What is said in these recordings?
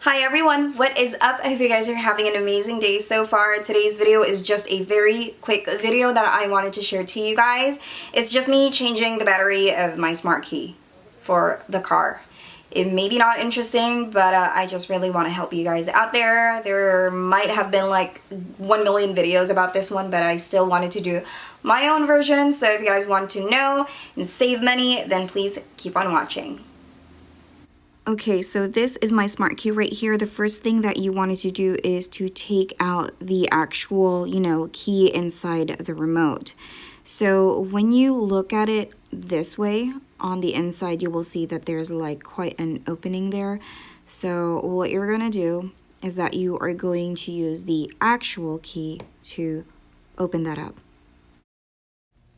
Hi everyone, what is up? I hope you guys are having an amazing day so far. Today's video is just a very quick video that I wanted to share to you guys. It's just me changing the battery of my smart key for the car. It may be not interesting, but I just really want to help you guys out there. There might have been like 1 million videos about this one, but I still wanted to do my own version. So if you guys want to know and save money, then please keep on watching. Okay, so this is my smart key right here. The first thing that you wanted to do is to take out the actual, key inside the remote. So when you look at it this way, on the inside, you will see that there's like quite an opening there. So what you're gonna do is that you are going to use the actual key to open that up.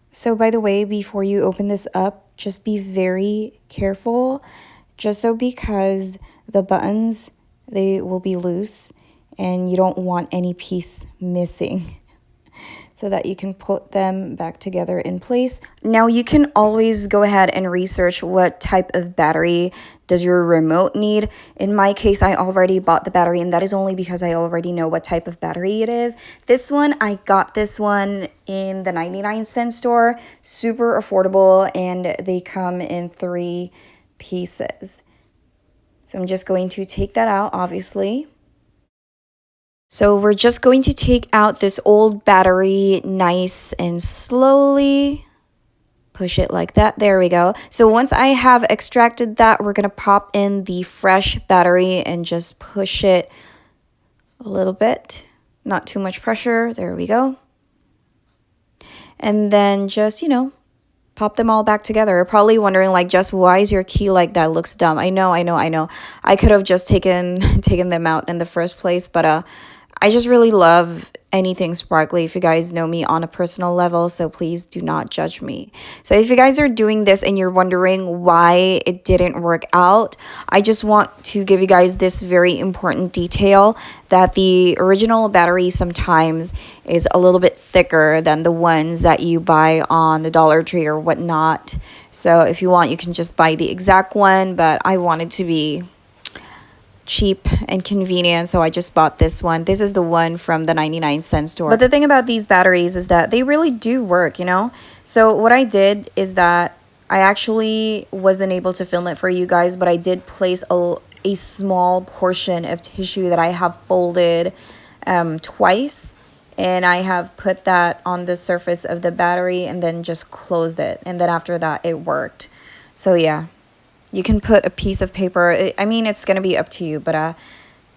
So by the way, before you open this up, just be very careful. Just so because the buttons, they will be loose and you don't want any piece missing so that you can put them back together in place. Now you can always go ahead and research what type of battery does your remote need. In my case, I already bought the battery, and that is only because I already know what type of battery it is. This one, I got this one in the 99-cent store, super affordable, and they come in 3 pieces. So I'm just going to take that out, obviously. So we're just going to take out this old battery nice and slowly. Push it like that. There we go. So once I have extracted that, we're going to pop in the fresh battery and just push it a little bit. Not too much pressure. There we go. And then just, pop them all back together. You're probably wondering, like, Jess, why is your key like that? Looks dumb. I know. I could have just taken them out in the first place, but I just really love anything sparkly, if you guys know me on a personal level, so please do not judge me. So if you guys are doing this and you're wondering why it didn't work out, I just want to give you guys this very important detail that the original battery sometimes is a little bit thicker than the ones that you buy on the Dollar Tree or whatnot. So if you want, you can just buy the exact one, but I wanted to be cheap and convenient, so I just bought this one. This is the one from the 99-cent store. But the thing about these batteries is that they really do work, So what I did is that I actually wasn't able to film it for you guys, but I did place a small portion of tissue that I have folded twice, and I have put that on the surface of the battery and then just closed it, and then after that it worked. So yeah, you can put a piece of paper. I mean, it's going to be up to you, but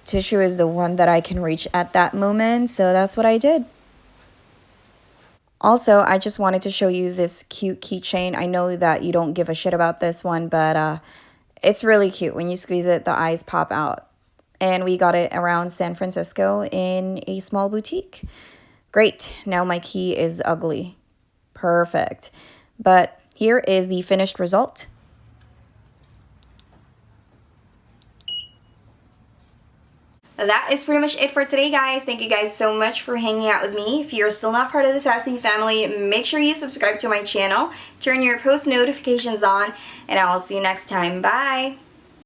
tissue is the one that I can reach at that moment, so that's what I did. Also, I just wanted to show you this cute keychain. I know that you don't give a shit about this one, but it's really cute. When you squeeze it, the eyes pop out. And we got it around San Francisco in a small boutique. Great. Now my key is ugly. Perfect. But here is the finished result. That is pretty much it for today, guys. Thank you guys so much for hanging out with me. If you're still not part of the Sassy family, make sure you subscribe to my channel, turn your post notifications on, and I will see you next time. Bye!